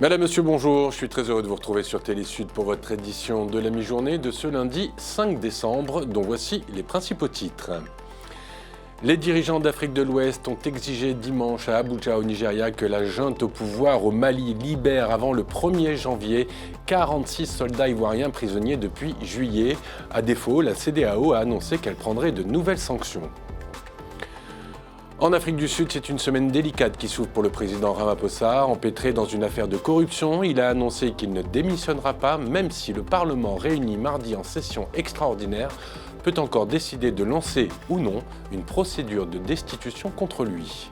Madame, Monsieur, bonjour. Je suis très heureux de vous retrouver sur Télé Sud pour votre édition de la mi-journée de ce lundi 5 décembre, dont voici les principaux titres. Les dirigeants d'Afrique de l'Ouest ont exigé dimanche à Abuja au Nigeria que la junte au pouvoir au Mali libère avant le 1er janvier 46 soldats ivoiriens prisonniers depuis juillet. À défaut, la CEDEAO a annoncé qu'elle prendrait de nouvelles sanctions. En Afrique du Sud, c'est une semaine délicate qui s'ouvre pour le président Ramaphosa. Empêtré dans une affaire de corruption, il a annoncé qu'il ne démissionnera pas, même si le Parlement réuni mardi en session extraordinaire peut encore décider de lancer ou non une procédure de destitution contre lui.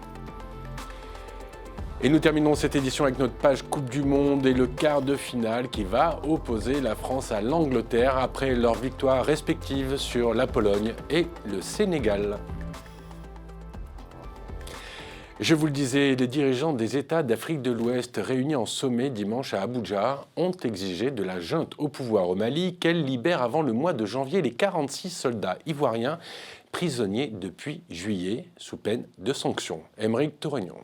Et nous terminons cette édition avec notre page Coupe du Monde et le quart de finale qui va opposer la France à l'Angleterre après leurs victoires respectives sur la Pologne et le Sénégal. Je vous le disais, les dirigeants des États d'Afrique de l'Ouest réunis en sommet dimanche à Abuja ont exigé de la junte au pouvoir au Mali qu'elle libère avant le mois de janvier les 46 soldats ivoiriens prisonniers depuis juillet sous peine de sanctions. Aymeric Tourignon.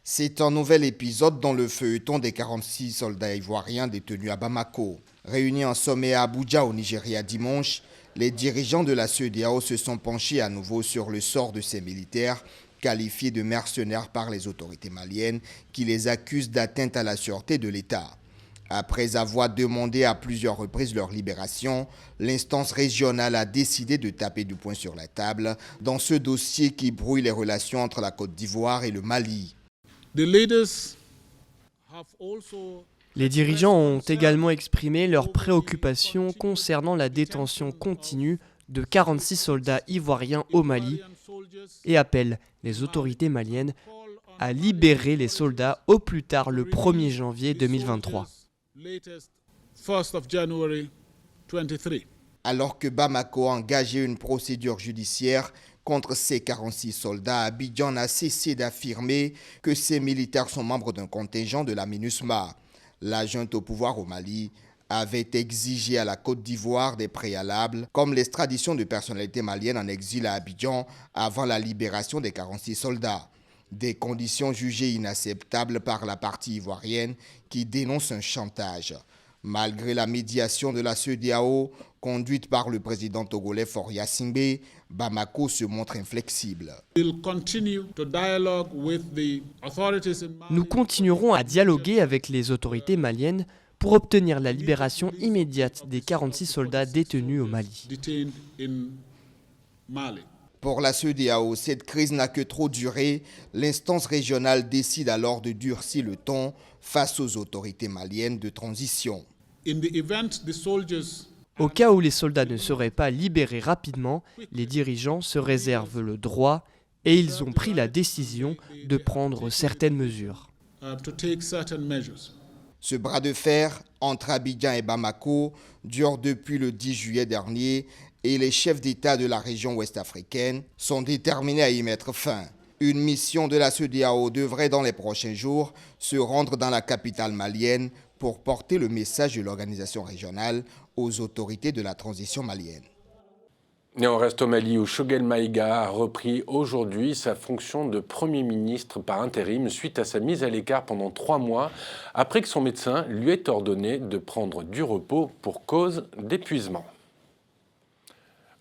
C'est un nouvel épisode dans le feuilleton des 46 soldats ivoiriens détenus à Bamako. Réunis en sommet à Abuja au Nigeria dimanche, les dirigeants de la CEDEAO se sont penchés à nouveau sur le sort de ces militaires qualifiés de mercenaires par les autorités maliennes qui les accusent d'atteinte à la sûreté de l'État. Après avoir demandé à plusieurs reprises leur libération, l'instance régionale a décidé de taper du poing sur la table dans ce dossier qui brouille les relations entre la Côte d'Ivoire et le Mali. Les dirigeants ont également exprimé leurs préoccupations concernant la détention continue de 46 soldats ivoiriens au Mali et appellent les autorités maliennes à libérer les soldats au plus tard le 1er janvier 2023. Alors que Bamako a engagé une procédure judiciaire contre ces 46 soldats, Abidjan a cessé d'affirmer que ces militaires sont membres d'un contingent de la MINUSMA. La junte au pouvoir au Mali avait exigé à la Côte d'Ivoire des préalables, comme l'extradition de personnalités maliennes en exil à Abidjan avant la libération des 46 soldats. Des conditions jugées inacceptables par la partie ivoirienne qui dénonce un chantage. Malgré la médiation de la CEDEAO, conduite par le président togolais Faure Gnassingbé, Bamako se montre inflexible. Nous continuerons à dialoguer avec les autorités maliennes pour obtenir la libération immédiate des 46 soldats détenus au Mali. Pour la CEDEAO, cette crise n'a que trop duré. L'instance régionale décide alors de durcir le ton face aux autorités maliennes de transition. Au cas où les soldats ne seraient pas libérés rapidement, les dirigeants se réservent le droit et ils ont pris la décision de prendre certaines mesures. Ce bras de fer entre Abidjan et Bamako dure depuis le 10 juillet dernier et les chefs d'État de la région ouest-africaine sont déterminés à y mettre fin. Une mission de la CEDEAO devrait dans les prochains jours se rendre dans la capitale malienne pour porter le message de l'organisation régionale aux autorités de la transition malienne. Et on reste au Mali où Choguel Maïga a repris aujourd'hui sa fonction de Premier ministre par intérim suite à sa mise à l'écart pendant 3 mois après que son médecin lui ait ordonné de prendre du repos pour cause d'épuisement.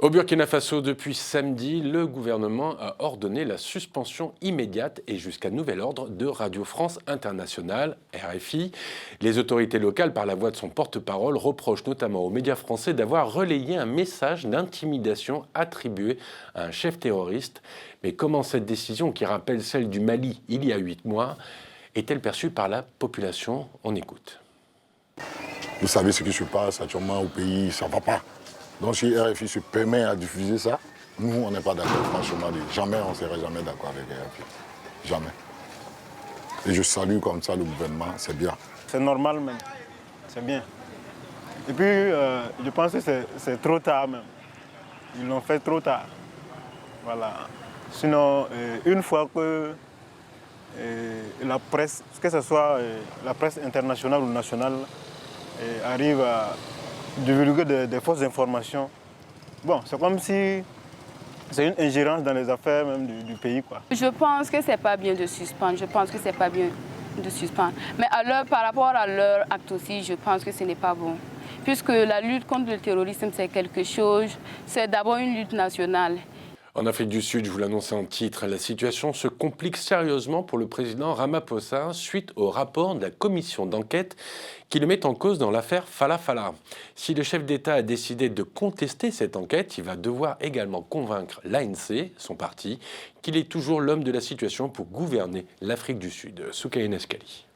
Au Burkina Faso, depuis samedi, le gouvernement a ordonné la suspension immédiate et jusqu'à nouvel ordre de Radio France Internationale, RFI. Les autorités locales, par la voix de son porte-parole, reprochent notamment aux médias français d'avoir relayé un message d'intimidation attribué à un chef terroriste. Mais comment cette décision, qui rappelle celle du Mali il y a 8 mois, est-elle perçue par la population? On écoute. Vous savez ce qui se passe actuellement au pays, ça ne va pas. Donc si RFI se permet à diffuser ça, nous, on n'est pas d'accord, franchement. Jamais, on ne serait jamais d'accord avec RFI. Jamais. Et je salue comme ça le gouvernement, c'est bien. C'est normal même, c'est bien. Et puis, je pense que c'est trop tard même. Ils l'ont fait trop tard. Voilà. Sinon, une fois que la presse, que ce soit la presse internationale ou nationale, arrive à divulguer des fausses informations. Bon, c'est comme si c'est une ingérence dans les affaires même du pays, quoi. Je pense que c'est pas bien de suspendre, je pense que c'est pas bien de suspendre. Mais par rapport à leur acte aussi, je pense que ce n'est pas bon. Puisque la lutte contre le terrorisme, c'est quelque chose, c'est d'abord une lutte nationale. En Afrique du Sud, je vous l'annonçais en titre, la situation se complique sérieusement pour le président Ramaphosa suite au rapport de la commission d'enquête qui le met en cause dans l'affaire Fala Fala. Si le chef d'État a décidé de contester cette enquête, il va devoir également convaincre l'ANC, son parti, qu'il est toujours l'homme de la situation pour gouverner l'Afrique du Sud. Soukaina Eskali.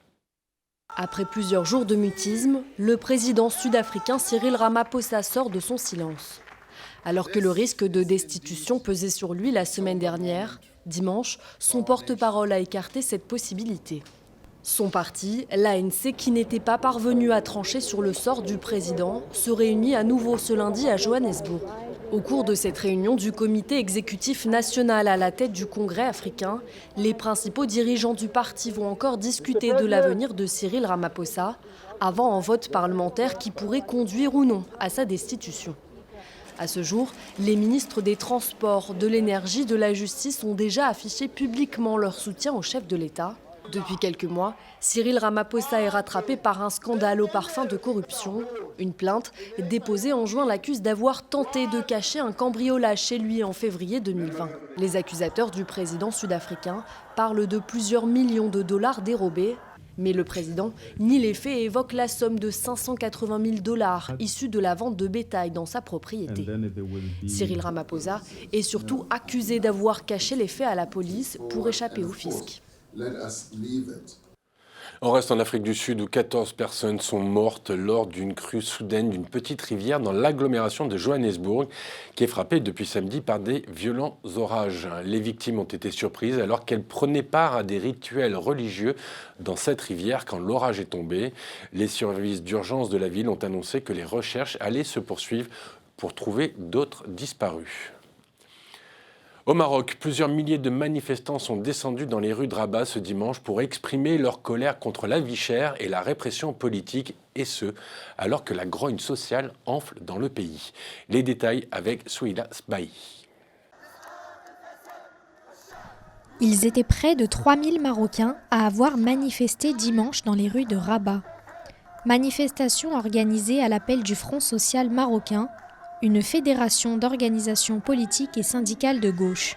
Après plusieurs jours de mutisme, le président sud-africain Cyril Ramaphosa sort de son silence. Alors que le risque de destitution pesait sur lui la semaine dernière, dimanche, son porte-parole a écarté cette possibilité. Son parti, l'ANC, qui n'était pas parvenu à trancher sur le sort du président, se réunit à nouveau ce lundi à Johannesburg. Au cours de cette réunion du comité exécutif national à la tête du Congrès africain, les principaux dirigeants du parti vont encore discuter de l'avenir de Cyril Ramaphosa, avant un vote parlementaire qui pourrait conduire ou non à sa destitution. À ce jour, les ministres des Transports, de l'Énergie, de la Justice ont déjà affiché publiquement leur soutien au chef de l'État. Depuis quelques mois, Cyril Ramaphosa est rattrapé par un scandale au parfum de corruption. Une plainte déposée en juin l'accuse d'avoir tenté de cacher un cambriolage chez lui en février 2020. Les accusateurs du président sud-africain parlent de plusieurs millions de dollars dérobés. Mais le président nie les faits et évoque la somme de 580 000 $ issue de la vente de bétail dans sa propriété. Cyril Ramaphosa est surtout accusé d'avoir caché les faits à la police pour échapper au fisc. On reste en Afrique du Sud où 14 personnes sont mortes lors d'une crue soudaine d'une petite rivière dans l'agglomération de Johannesburg qui est frappée depuis samedi par des violents orages. Les victimes ont été surprises alors qu'elles prenaient part à des rituels religieux dans cette rivière quand l'orage est tombé. Les services d'urgence de la ville ont annoncé que les recherches allaient se poursuivre pour trouver d'autres disparus. Au Maroc, plusieurs milliers de manifestants sont descendus dans les rues de Rabat ce dimanche pour exprimer leur colère contre la vie chère et la répression politique, et ce, alors que la grogne sociale enfle dans le pays. Les détails avec Souila Sbahi. Ils étaient près de 3000 Marocains à avoir manifesté dimanche dans les rues de Rabat. Manifestation organisée à l'appel du Front social marocain, une fédération d'organisations politiques et syndicales de gauche.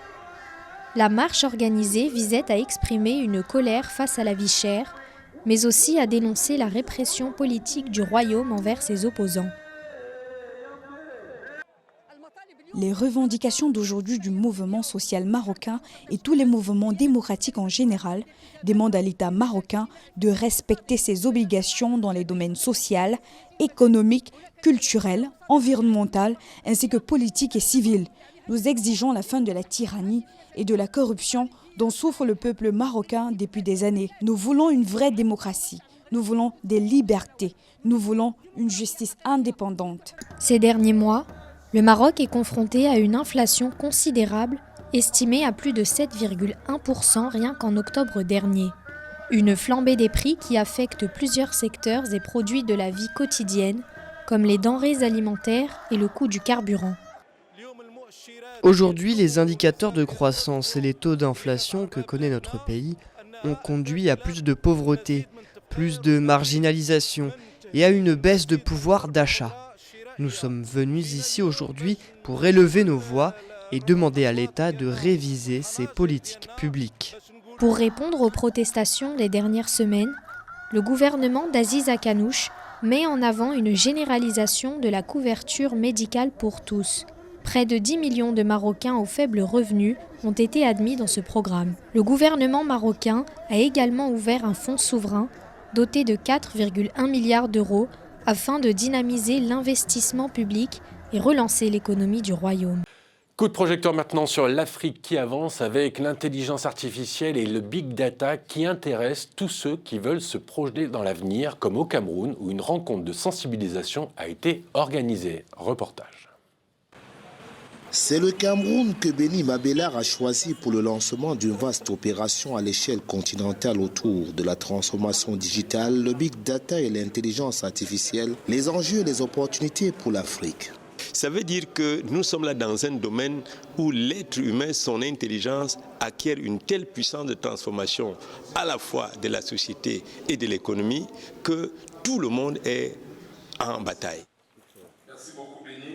La marche organisée visait à exprimer une colère face à la vie chère, mais aussi à dénoncer la répression politique du royaume envers ses opposants. Les revendications d'aujourd'hui du mouvement social marocain et tous les mouvements démocratiques en général demandent à l'État marocain de respecter ses obligations dans les domaines social, économique, culturel, environnemental, ainsi que politique et civil. Nous exigeons la fin de la tyrannie et de la corruption dont souffre le peuple marocain depuis des années. Nous voulons une vraie démocratie. Nous voulons des libertés. Nous voulons une justice indépendante. Ces derniers mois, le Maroc est confronté à une inflation considérable, estimée à plus de 7,1% rien qu'en octobre dernier. Une flambée des prix qui affecte plusieurs secteurs et produits de la vie quotidienne, comme les denrées alimentaires et le coût du carburant. Aujourd'hui, les indicateurs de croissance et les taux d'inflation que connaît notre pays ont conduit à plus de pauvreté, plus de marginalisation et à une baisse de pouvoir d'achat. Nous sommes venus ici aujourd'hui pour élever nos voix et demander à l'État de réviser ses politiques publiques. Pour répondre aux protestations des dernières semaines, le gouvernement d'Aziz Akanouche met en avant une généralisation de la couverture médicale pour tous. Près de 10 millions de Marocains aux faibles revenus ont été admis dans ce programme. Le gouvernement marocain a également ouvert un fonds souverain doté de 4,1 milliards d'euros afin de dynamiser l'investissement public et relancer l'économie du royaume. Coup de projecteur maintenant sur l'Afrique qui avance avec l'intelligence artificielle et le big data qui intéressent tous ceux qui veulent se projeter dans l'avenir, comme au Cameroun où une rencontre de sensibilisation a été organisée. Reportage. C'est le Cameroun que Béni Mabélard a choisi pour le lancement d'une vaste opération à l'échelle continentale autour de la transformation digitale, le big data et l'intelligence artificielle, les enjeux et les opportunités pour l'Afrique. Ça veut dire que nous sommes là dans un domaine où l'être humain, son intelligence, acquiert une telle puissance de transformation à la fois de la société et de l'économie que tout le monde est en bataille.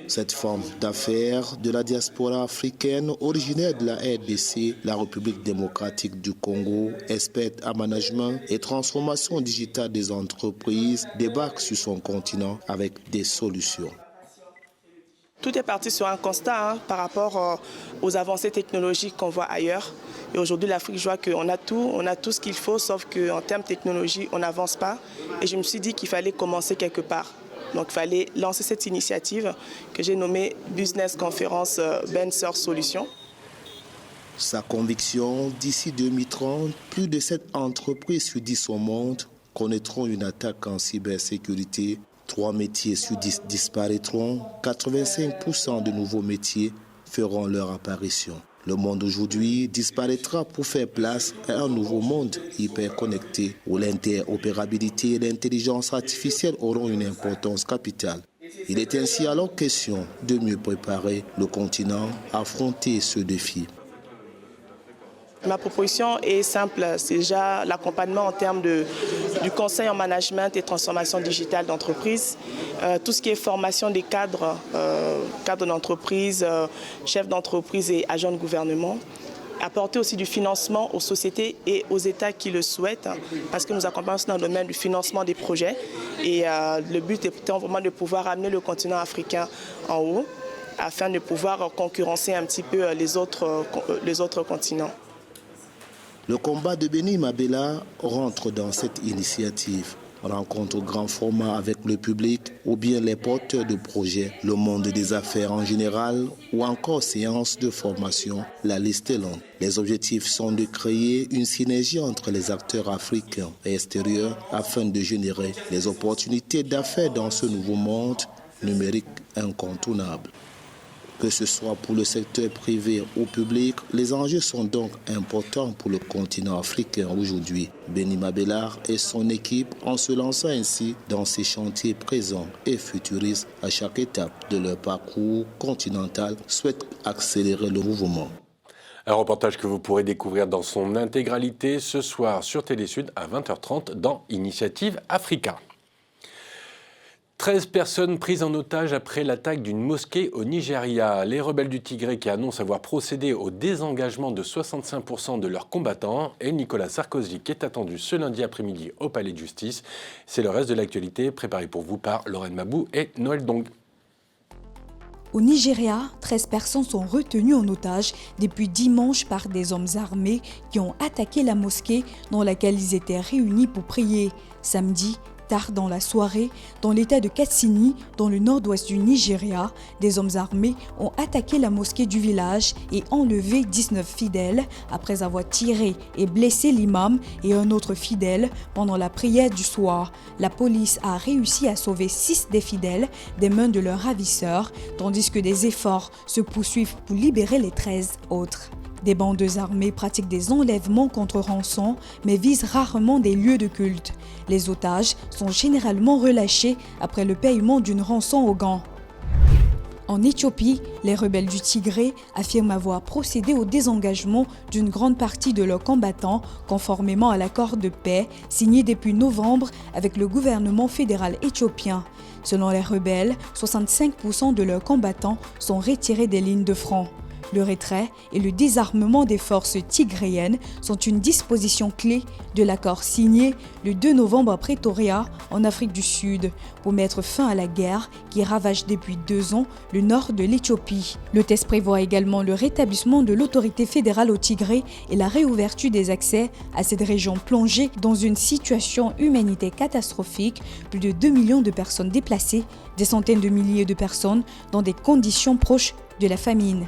Cette forme d'affaires de la diaspora africaine originaire de la RDC, la République démocratique du Congo, experte en management et transformation digitale des entreprises, débarque sur son continent avec des solutions. Tout est parti sur un constat par rapport aux avancées technologiques qu'on voit ailleurs. Et aujourd'hui, l'Afrique, je vois qu'on a tout ce qu'il faut, sauf qu'en termes de technologie, on n'avance pas. Et je me suis dit qu'il fallait commencer quelque part. Donc il fallait lancer cette initiative que j'ai nommée Business Conference Benser Solutions. Sa conviction, d'ici 2030, plus de 7 entreprises sur 10 au monde connaîtront une attaque en cybersécurité. 3 métiers sur 10 disparaîtront, 85% de nouveaux métiers feront leur apparition. Le monde aujourd'hui disparaîtra pour faire place à un nouveau monde hyper connecté où l'interopérabilité et l'intelligence artificielle auront une importance capitale. Il est ainsi alors question de mieux préparer le continent à affronter ce défi. Ma proposition est simple, c'est déjà l'accompagnement en termes du conseil en management et transformation digitale d'entreprise, tout ce qui est formation des cadres d'entreprise, chefs d'entreprise et agents de gouvernement. Apporter aussi du financement aux sociétés et aux États qui le souhaitent, parce que nous accompagnons dans le domaine du financement des projets. Et le but est vraiment de pouvoir amener le continent africain en haut, afin de pouvoir concurrencer un petit peu les autres continents. Le combat de Béni Mabela rentre dans cette initiative. Rencontre au grand format avec le public ou bien les porteurs de projets, le monde des affaires en général ou encore séances de formation. La liste est longue. Les objectifs sont de créer une synergie entre les acteurs africains et extérieurs afin de générer les opportunités d'affaires dans ce nouveau monde numérique incontournable. Que ce soit pour le secteur privé ou public, les enjeux sont donc importants pour le continent africain aujourd'hui. Béni Mabela et son équipe, en se lançant ainsi dans ces chantiers présents et futuristes à chaque étape de leur parcours continental, souhaitent accélérer le mouvement. Un reportage que vous pourrez découvrir dans son intégralité ce soir sur Télésud à 20h30 dans Initiative Africa. 13 personnes prises en otage après l'attaque d'une mosquée au Nigeria. Les rebelles du Tigré qui annoncent avoir procédé au désengagement de 65% de leurs combattants et Nicolas Sarkozy qui est attendu ce lundi après-midi au Palais de Justice. C'est le reste de l'actualité préparée pour vous par Lorraine Mabou et Noël Dong. Au Nigeria, 13 personnes sont retenues en otage depuis dimanche par des hommes armés qui ont attaqué la mosquée dans laquelle ils étaient réunis pour prier. Samedi, tard dans la soirée, dans l'état de Katsini, dans le nord-ouest du Nigeria, des hommes armés ont attaqué la mosquée du village et enlevé 19 fidèles après avoir tiré et blessé l'imam et un autre fidèle pendant la prière du soir. La police a réussi à sauver 6 des fidèles des mains de leurs ravisseurs, tandis que des efforts se poursuivent pour libérer les 13 autres. Des bandes armées pratiquent des enlèvements contre rançon, mais visent rarement des lieux de culte. Les otages sont généralement relâchés après le paiement d'une rançon aux gants. En Éthiopie, les rebelles du Tigré affirment avoir procédé au désengagement d'une grande partie de leurs combattants, conformément à l'accord de paix signé depuis novembre avec le gouvernement fédéral éthiopien. Selon les rebelles, 65% de leurs combattants sont retirés des lignes de front. Le retrait et le désarmement des forces tigréennes sont une disposition clé de l'accord signé le 2 novembre à Pretoria, en Afrique du Sud, pour mettre fin à la guerre qui ravage depuis 2 ans le nord de l'Éthiopie. Le texte prévoit également le rétablissement de l'autorité fédérale au Tigré et la réouverture des accès à cette région plongée dans une situation humanitaire catastrophique, plus de 2 millions de personnes déplacées, des centaines de milliers de personnes dans des conditions proches de la famine.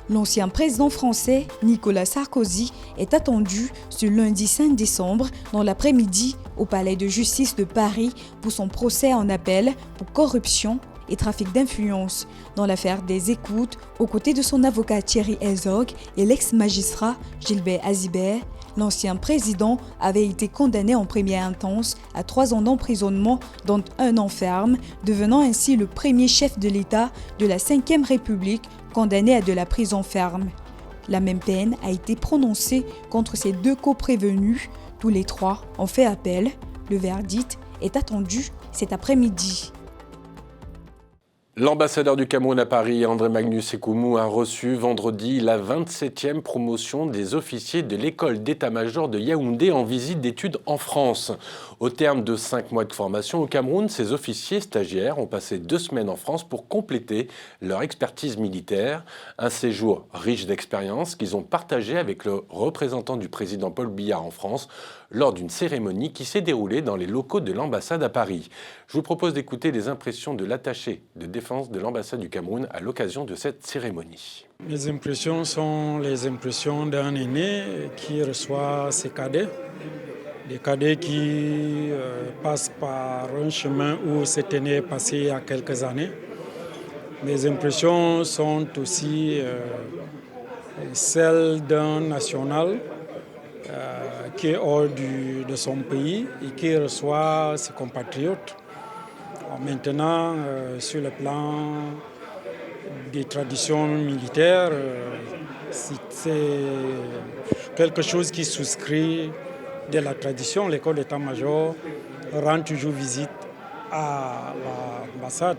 L'ancien président français Nicolas Sarkozy est attendu ce lundi 5 décembre dans l'après-midi au Palais de justice de Paris pour son procès en appel pour corruption et trafic d'influence dans l'affaire des écoutes aux côtés de son avocat Thierry Herzog et l'ex-magistrat Gilbert Azibert. L'ancien président avait été condamné en première instance à 3 ans d'emprisonnement, dont 1 an ferme, devenant ainsi le premier chef de l'État de la Ve République condamné à de la prison ferme. La même peine a été prononcée contre ces 2 coprévenus. Tous les 3 ont fait appel. Le verdict est attendu cet après-midi. L'ambassadeur du Cameroun à Paris, André Magnus Ekoumou, a reçu vendredi la 27e promotion des officiers de l'école d'état-major de Yaoundé en visite d'études en France. Au terme de 5 mois de formation au Cameroun, ces officiers stagiaires ont passé 2 semaines en France pour compléter leur expertise militaire. Un séjour riche d'expériences qu'ils ont partagé avec le représentant du président Paul Biya en France lors d'une cérémonie qui s'est déroulée dans les locaux de l'ambassade à Paris. Je vous propose d'écouter les impressions de l'attaché de défense de l'ambassade du Cameroun à l'occasion de cette cérémonie. Mes impressions sont les impressions d'un aîné qui reçoit ses cadets. Des cadets qui passent par un chemin où cet aîné est passé il y a quelques années. Mes impressions sont aussi celles d'un national qui est hors de son pays et qui reçoit ses compatriotes. Maintenant, sur le plan des traditions militaires, c'est quelque chose qui souscrit de la tradition. L'école d'état-major rend toujours visite à l'ambassade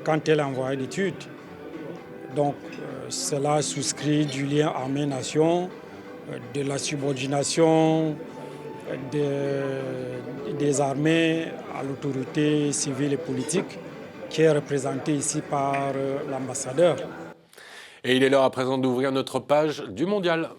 quand elle est envoyée d'études. Donc cela souscrit du lien armée-nation, de la subordination des armées à l'autorité civile et politique qui est représentée ici par l'ambassadeur. Et il est l'heure à présent d'ouvrir notre page du mondial.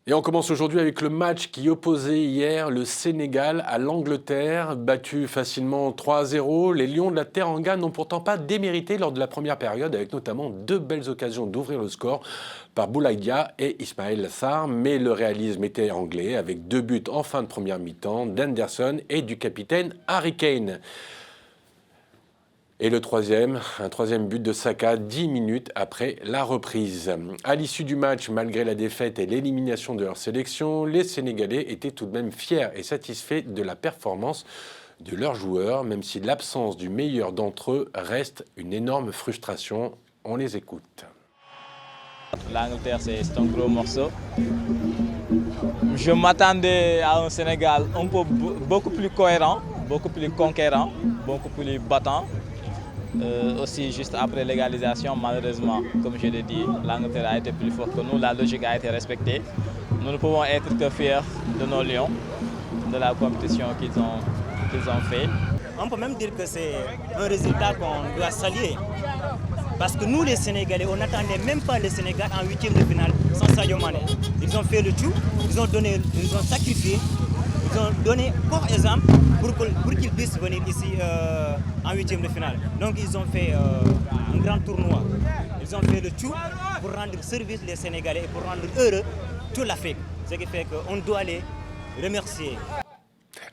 Et on commence aujourd'hui avec le match qui opposait hier le Sénégal à l'Angleterre. Battu facilement 3-0, les Lions de la Teranga n'ont pourtant pas démérité lors de la première période, avec notamment 2 belles occasions d'ouvrir le score par Boulaïdia et Ismaël Sarr. Mais le réalisme était anglais, avec 2 buts en fin de première mi-temps d'Henderson et du capitaine Harry Kane. Et un troisième but de Saka 10 minutes après la reprise. À l'issue du match, malgré la défaite et l'élimination de leur sélection, les Sénégalais étaient tout de même fiers et satisfaits de la performance de leurs joueurs, même si l'absence du meilleur d'entre eux reste une énorme frustration. On les écoute. L'Angleterre, c'est un gros morceau. Je m'attendais à un Sénégal un peu beaucoup plus cohérent, beaucoup plus conquérant, beaucoup plus battant. Aussi juste après l'égalisation, malheureusement, comme je l'ai dit, l'Angleterre a été plus forte que nous, la logique a été respectée. Nous ne pouvons être que fiers de nos Lions, de la compétition qu'ils ont fait. On peut même dire que c'est un résultat qu'on doit saluer. Parce que nous les Sénégalais, on n'attendait même pas le Sénégal en 8e de finale sans Sadio Mané. Ils ont fait le tout, ils ont sacrifié, ils ont donné pour exemple pour qu'ils puissent venir ici en 8e de finale. Donc ils ont fait un grand tournoi. Ils ont fait le tout pour rendre service les Sénégalais et pour rendre heureux toute l'Afrique. Ce qui fait qu'on doit les remercier.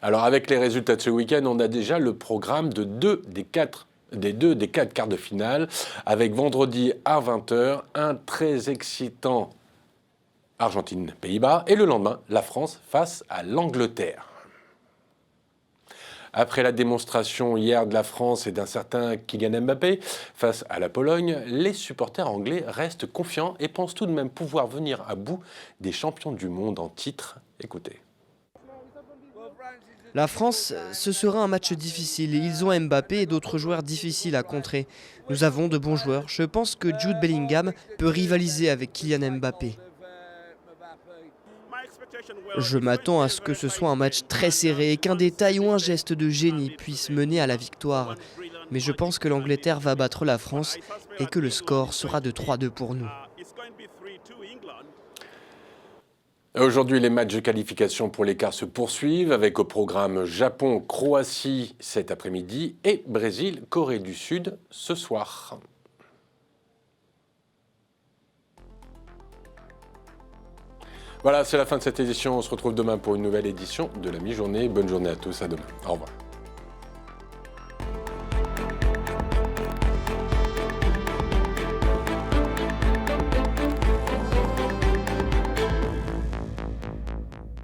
Alors avec les résultats de ce week-end, on a déjà le programme de 2 des 4 quarts de finale, avec vendredi à 20h, un très excitant Argentine-Pays-Bas, et le lendemain, la France face à l'Angleterre. Après la démonstration hier de la France et d'un certain Kylian Mbappé face à la Pologne, les supporters anglais restent confiants et pensent tout de même pouvoir venir à bout des champions du monde en titre. Écoutez. La France, ce sera un match difficile. Ils ont Mbappé et d'autres joueurs difficiles à contrer. Nous avons de bons joueurs. Je pense que Jude Bellingham peut rivaliser avec Kylian Mbappé. Je m'attends à ce que ce soit un match très serré et qu'un détail ou un geste de génie puisse mener à la victoire. Mais je pense que l'Angleterre va battre la France et que le score sera de 3-2 pour nous. Aujourd'hui, les matchs de qualification pour les quarts se poursuivent avec au programme Japon-Croatie cet après-midi et Brésil-Corée du Sud ce soir. Voilà, c'est la fin de cette édition. On se retrouve demain pour une nouvelle édition de la mi-journée. Bonne journée à tous, à demain. Au revoir.